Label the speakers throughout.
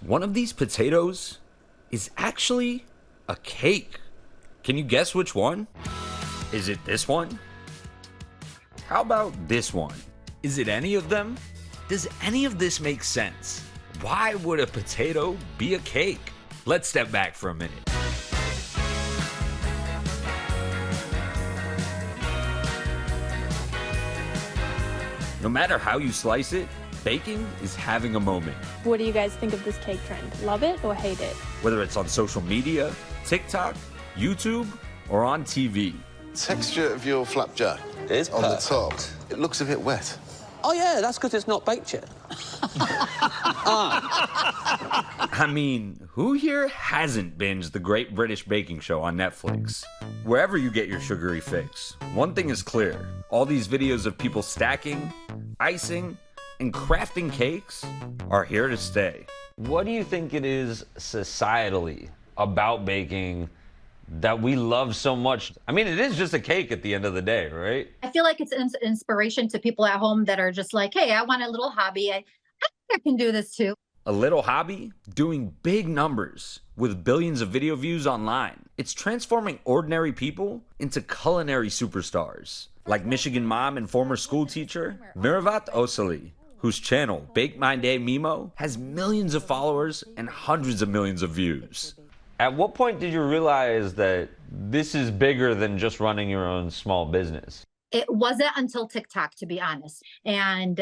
Speaker 1: One of these potatoes is actually a cake. Can you guess which one? Is it this one? How about this one? Is it any of them? Does any of this make sense? Why would a potato be a cake? Let's step back for a minute. No matter how you slice it, baking is having a moment.
Speaker 2: What do you guys think of this cake trend? Love it or hate it?
Speaker 1: Whether it's on social media, TikTok, YouTube, or on TV.
Speaker 3: Texture of your flapjack
Speaker 4: is
Speaker 3: on the top. It looks a bit wet.
Speaker 4: Oh, yeah, that's because it's not baked yet.
Speaker 1: I mean, who here hasn't binged the Great British Baking Show on Netflix? Wherever you get your sugary fix, one thing is clear. All these videos of people stacking, icing, and crafting cakes are here to stay. What do you think it is societally about baking that we love so much? I mean, it is just a cake at the end of the day, right?
Speaker 5: I feel like it's an inspiration to people at home that are just like, hey, I want a little hobby. I think I can do this too.
Speaker 1: A little hobby doing big numbers with billions of video views online. It's transforming ordinary people into culinary superstars, like Michigan mom and former school teacher Miravat Osali, whose channel, Bake My Day Mimo, has millions of followers and hundreds of millions of views. At what point did you realize that this is bigger than just running your own small business?
Speaker 5: It wasn't until TikTok, to be honest. And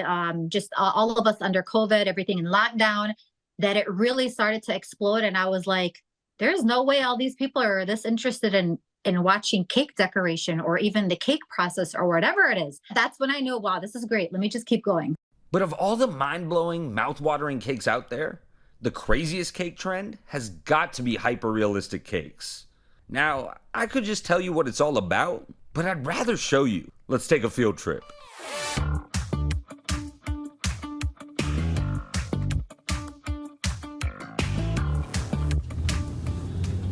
Speaker 5: just all of us under COVID, everything in lockdown, that it really started to explode. And I was like, there's no way all these people are this interested in watching cake decoration or even the cake process or whatever it is. That's when I knew, wow, this is great. Let me just keep going.
Speaker 1: But of all the mind-blowing, mouth-watering cakes out there, the craziest cake trend has got to be hyper-realistic cakes. Now, I could just tell you what it's all about, but I'd rather show you. Let's take a field trip.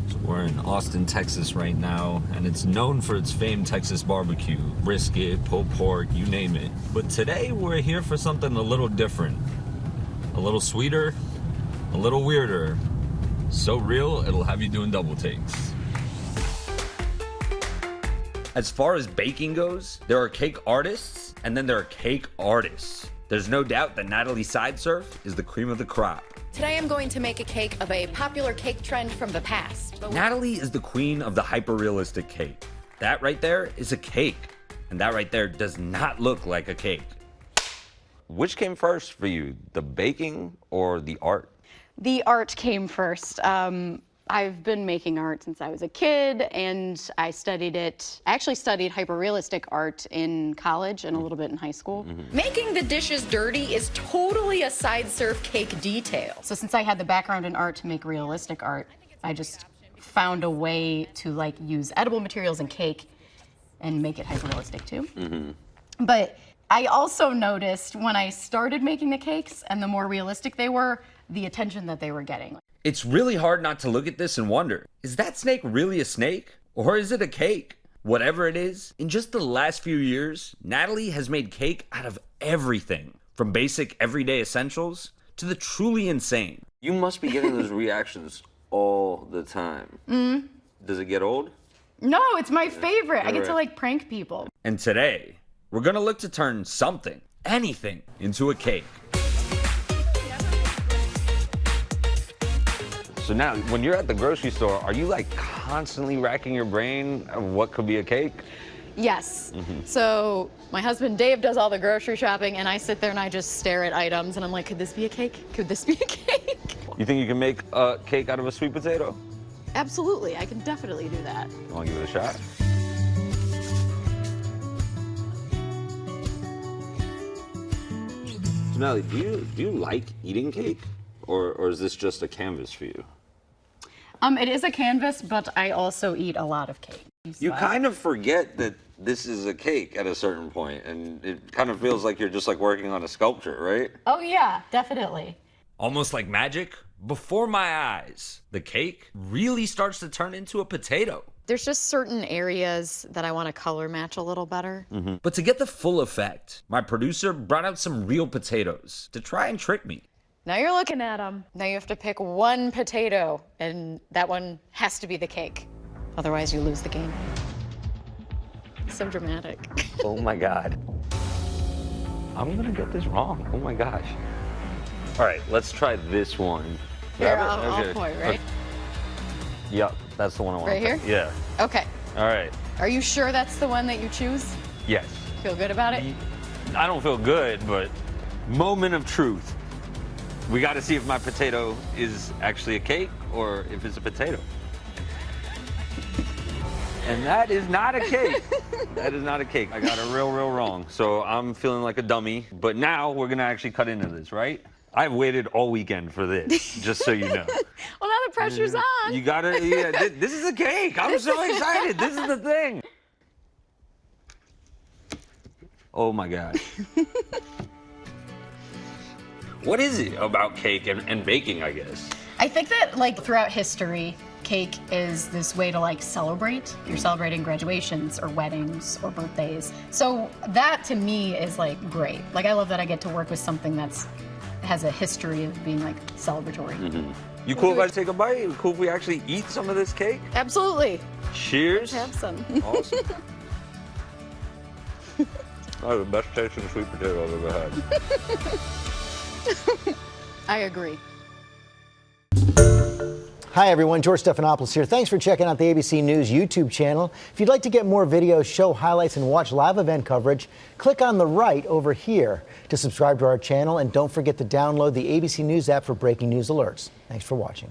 Speaker 1: So we're in Austin, Texas right now, and it's known for its famed Texas barbecue. Brisket, pulled pork, you name it. But today we're here for something a little different. A little sweeter, a little weirder. So real, it'll have you doing double takes. As far as baking goes, there are cake artists, and then there are cake artists. There's no doubt that Natalie Sidesurf is the cream of the crop.
Speaker 6: Today I'm going to make a cake of a popular cake trend from the past.
Speaker 1: Natalie is the queen of the hyper-realistic cake. That right there is a cake, and that right there does not look like a cake. Which came first for you, the baking or the art?
Speaker 7: The art came first. I've been making art since I was a kid, and I studied it. I actually studied hyper-realistic art in college and a little bit in high school.
Speaker 6: Making the dishes dirty is totally a Sidesurf cake detail.
Speaker 7: So since I had the background in art to make realistic art, I just found a way to like use edible materials in cake and make it hyper-realistic too. But I also noticed when I started making the cakes and the more realistic they were, the attention that they were getting.
Speaker 1: It's really hard not to look at this and wonder, is that snake really a snake? Or is it a cake? Whatever it is, in just the last few years, Natalie has made cake out of everything, from basic everyday essentials to the truly insane.
Speaker 4: You must be getting those reactions all the time. Does it get old?
Speaker 7: No, it's my favorite. I get to like prank people.
Speaker 1: And today, we're gonna look to turn something, anything, into a cake. So now, when you're at the grocery store, are you like constantly racking your brain of what could be a cake?
Speaker 7: Yes. So my husband Dave does all the grocery shopping, and I sit there and I just stare at items, and I'm like, could this be a cake? Could this be a cake?
Speaker 1: You think you can make a cake out of a sweet potato?
Speaker 7: Absolutely, I can definitely do that.
Speaker 1: You wanna give it a shot?
Speaker 4: So Natalie, do you like eating cake? Or is this just a canvas for you?
Speaker 7: It is a canvas, but I also eat a lot of cake.
Speaker 4: You kind of forget that this is a cake at a certain point, and it kind of feels like you're just like working on a sculpture, right?
Speaker 7: Oh yeah, definitely.
Speaker 1: Almost like magic, before my eyes, the cake really starts to turn into a potato.
Speaker 7: There's just certain areas that I want to color match a little better.
Speaker 1: But to get the full effect, my producer brought out some real potatoes to try and trick me.
Speaker 7: Now you're looking at them. Now you have to pick one potato, and that one has to be the cake. Otherwise, you lose the game. So dramatic.
Speaker 4: Oh my God. I'm gonna get this wrong. Oh my gosh. All right, let's try this one.
Speaker 7: Here,
Speaker 4: Grab it?
Speaker 7: I'll point, right?
Speaker 4: Yep, that's the one I want.
Speaker 7: Right here?
Speaker 4: Yeah.
Speaker 7: Okay.
Speaker 4: All right.
Speaker 7: Are you sure that's the one that you choose?
Speaker 4: Yes.
Speaker 7: Feel good about it?
Speaker 4: I don't feel good, but moment of truth. We got to see if my potato is actually a cake or if it's a potato. And that is not a cake. That is not a cake. I got it real wrong. So I'm feeling like a dummy. But now we're going to actually cut into this, right? I've waited all weekend for this, just so you know.
Speaker 7: Well, now the pressure's on.
Speaker 4: You got to, yeah, this is a cake. I'm so excited. This is the thing. Oh my God. What is it about cake and baking, I guess?
Speaker 7: I think that, like, throughout history, cake is this way to, like, celebrate. You're celebrating graduations or weddings or birthdays. So that, to me, is, like, great. Like, I love that I get to work with something that's has a history of being, like, celebratory.
Speaker 4: Mm-hmm. You cool if I take a bite? You cool if we actually eat some of this cake?
Speaker 7: Absolutely.
Speaker 4: Cheers.
Speaker 7: Let's have some.
Speaker 4: Awesome. Oh, the best tasting sweet potato I've ever had.
Speaker 7: I agree.
Speaker 8: Hi everyone, George Stephanopoulos here. Thanks for checking out the ABC News YouTube channel. If you'd like to get more videos, show highlights, and watch live event coverage, click on the right over here to subscribe to our channel, and don't forget to download the ABC News app for breaking news alerts. Thanks for watching.